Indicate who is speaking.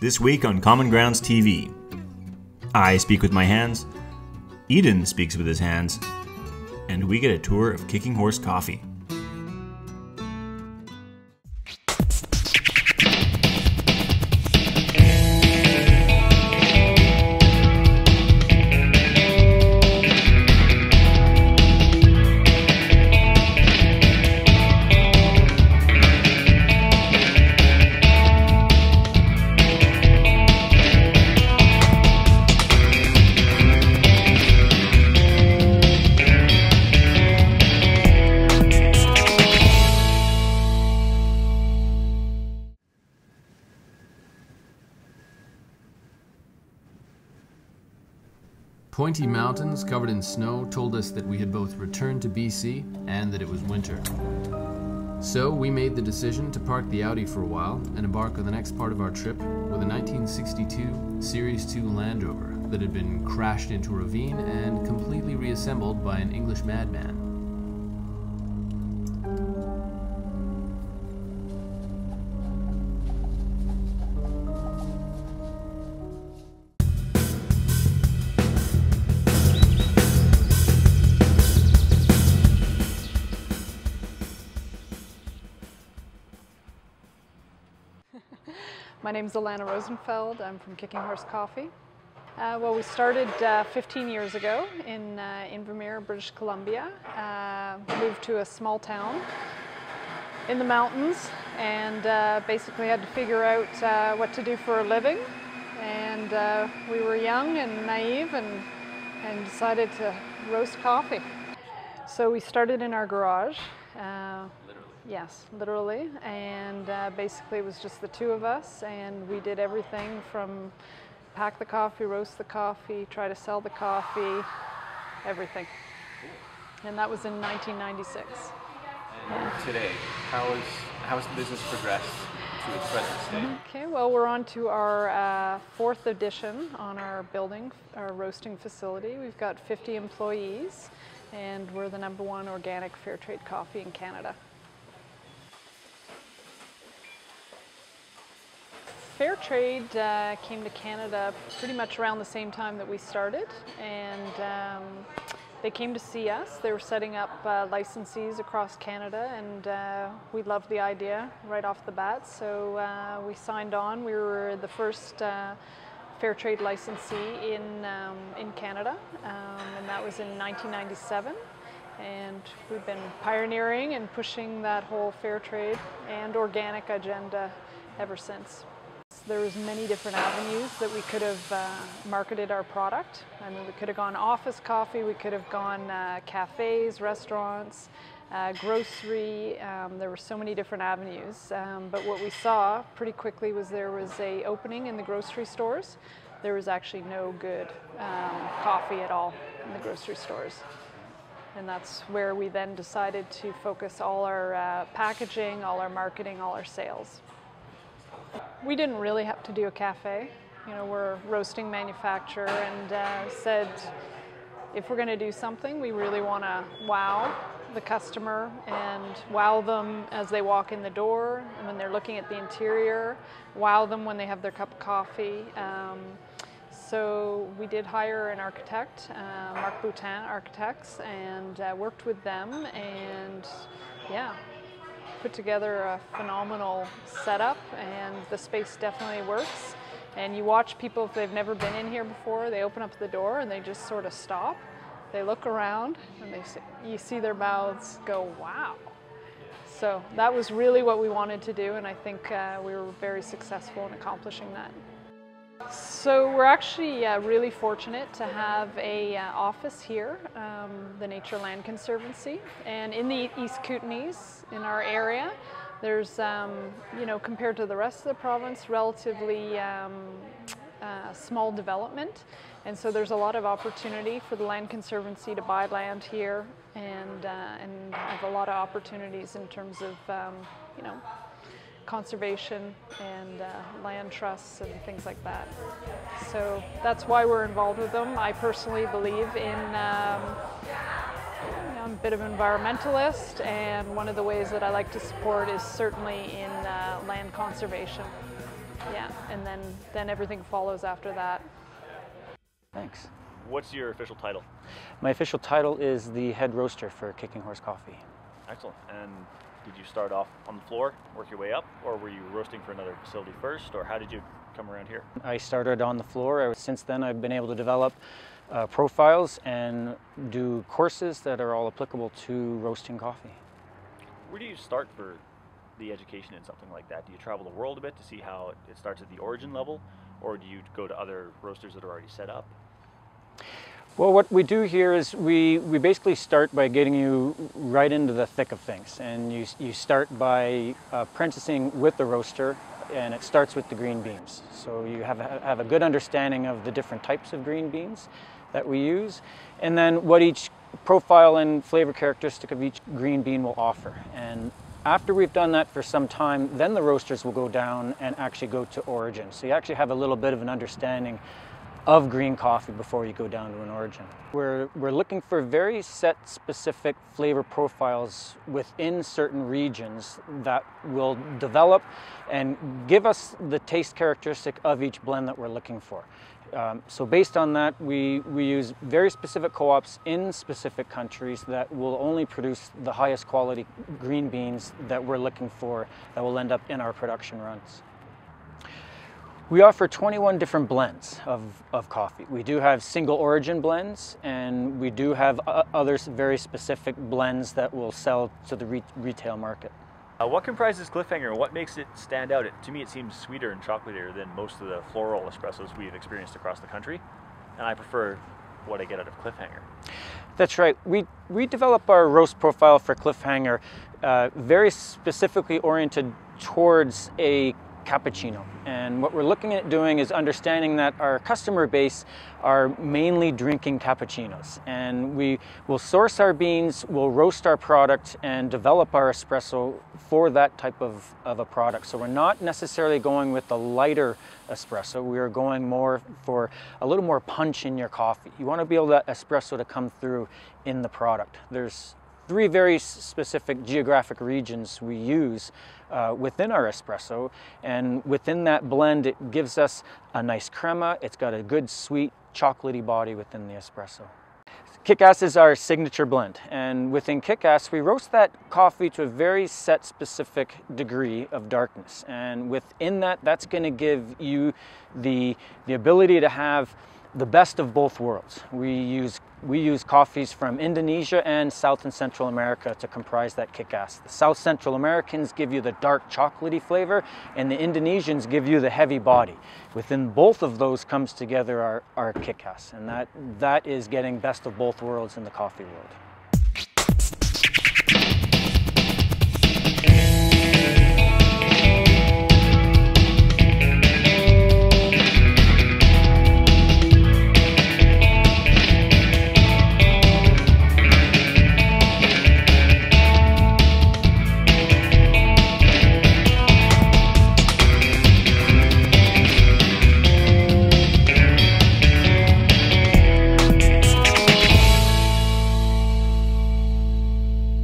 Speaker 1: This week on Common Grounds TV, I speak with my hands, Eden speaks with his hands, and we get a tour of Kicking Horse Coffee.
Speaker 2: Pointy mountains covered in snow told us that we had both returned to BC and that it was winter. So we made the decision to park the Audi for a while and embark on the next part of our trip with a 1962 Series Two Land Rover that had been crashed into a ravine and completely reassembled by an English madman.
Speaker 3: My name's Alana Rosenfeld. I'm from Kicking Horse Coffee. Well, we started 15 years ago in Invermere, British Columbia. Moved to a small town in the mountains and basically had to figure out what to do for a living. And we were young and naive and decided to roast coffee. So we started in our garage. Yes, literally, and basically it was just the two of us, and we did everything from pack the coffee, roast the coffee, try to sell the coffee, everything. And that was in 1996.
Speaker 4: And today, how has the business progressed to its present state?
Speaker 3: Okay, well, we're on to our fourth edition on our building, our roasting facility. We've got 50 employees, and we're the #1 organic fair trade coffee in Canada. Fair trade came to Canada pretty much around the same time that we started, and they came to see us. They were setting up licensees across Canada, and we loved the idea right off the bat, so we signed on. We were the first fair trade licensee in Canada, and that was in 1997. And we've been pioneering and pushing that whole fair trade and organic agenda ever since. There was many different avenues that we could have marketed our product. I mean, we could have gone office coffee, we could have gone cafes, restaurants, grocery. There were so many different avenues. But what we saw pretty quickly was there was an opening in the grocery stores. There was actually no good coffee at all in the grocery stores. And that's where we then decided to focus all our packaging, all our marketing, all our sales. We didn't really have to do a cafe. You know, we're a roasting manufacturer, and said if we're going to do something, we really want to wow the customer and wow them as they walk in the door and when they're looking at the interior, wow them when they have their cup of coffee. So we did hire an architect, Marc Boutin Architects, and worked with them, and yeah, put together a phenomenal setup, and the space definitely works. And you watch people, if they've never been in here before, they open up the door and they just sort of stop. They look around and you see their mouths go, wow. So that was really what we wanted to do, and I think we were very successful in accomplishing that. So we're actually really fortunate to have an office here, the Nature Land Conservancy, and in the East Kootenays, in our area, there's, you know, compared to the rest of the province, relatively small development, and so there's a lot of opportunity for the Land Conservancy to buy land here, and have a lot of opportunities in terms of, you know, conservation and land trusts and things like that. So that's why we're involved with them. I personally believe in, I'm a bit of an environmentalist, and one of the ways that I like to support is certainly in land conservation. Yeah, and then everything follows after that.
Speaker 5: Thanks.
Speaker 1: What's your official title?
Speaker 5: My official title is the head roaster for Kicking Horse Coffee.
Speaker 1: Excellent. And did you start off on the floor, work your way up, or were you roasting for another facility first, or how did you come around here?
Speaker 5: I started on the floor. Since then, I've been able to develop profiles and do courses that are all applicable to roasting coffee.
Speaker 1: Where do you start for the education in something like that? Do you travel the world a bit to see how it starts at the origin level, or do you go to other roasters that are already set up?
Speaker 5: Well, what we do here is we basically start by getting you right into the thick of things, and you start by apprenticing with the roaster, and it starts with the green beans. So you have a good understanding of the different types of green beans that we use, and then what each profile and flavor characteristic of each green bean will offer. And after we've done that for some time, then the roasters will go down and actually go to origin. So you actually have a little bit of an understanding of green coffee before you go down to an origin. We're looking for very set specific flavor profiles within certain regions that will develop and give us the taste characteristic of each blend that we're looking for. So based on that, we use very specific co-ops in specific countries that will only produce the highest quality green beans that we're looking for that will end up in our production runs. We offer 21 different blends of coffee. We do have single origin blends, and we do have other very specific blends that will sell to the retail market.
Speaker 1: What comprises Cliffhanger and what makes it stand out? To me, it seems sweeter and chocolatier than most of the floral espressos we've experienced across the country, and I prefer what I get out of Cliffhanger.
Speaker 5: That's right. We develop our roast profile for Cliffhanger very specifically oriented towards a cappuccino, and what we're looking at doing is understanding that our customer base are mainly drinking cappuccinos, and we will source our beans, we'll roast our product and develop our espresso for that type of a product. So we're not necessarily going with the lighter espresso, we are going more for a little more punch in your coffee. You want to be able that espresso to come through in the product. There's 3 very specific geographic regions we use within our espresso, and within that blend it gives us a nice crema. It's got a good sweet chocolatey body within the espresso. Kick-Ass is our signature blend, and within Kick-Ass we roast that coffee to a very set specific degree of darkness, and within that, that's going to give you the ability to have the best of both worlds. We use coffees from Indonesia and South and Central America to comprise that Kick-Ass. The South Central Americans give you the dark chocolatey flavor, and the Indonesians give you the heavy body. Within both of those comes together our Kick-Ass, and that is getting best of both worlds in the coffee world.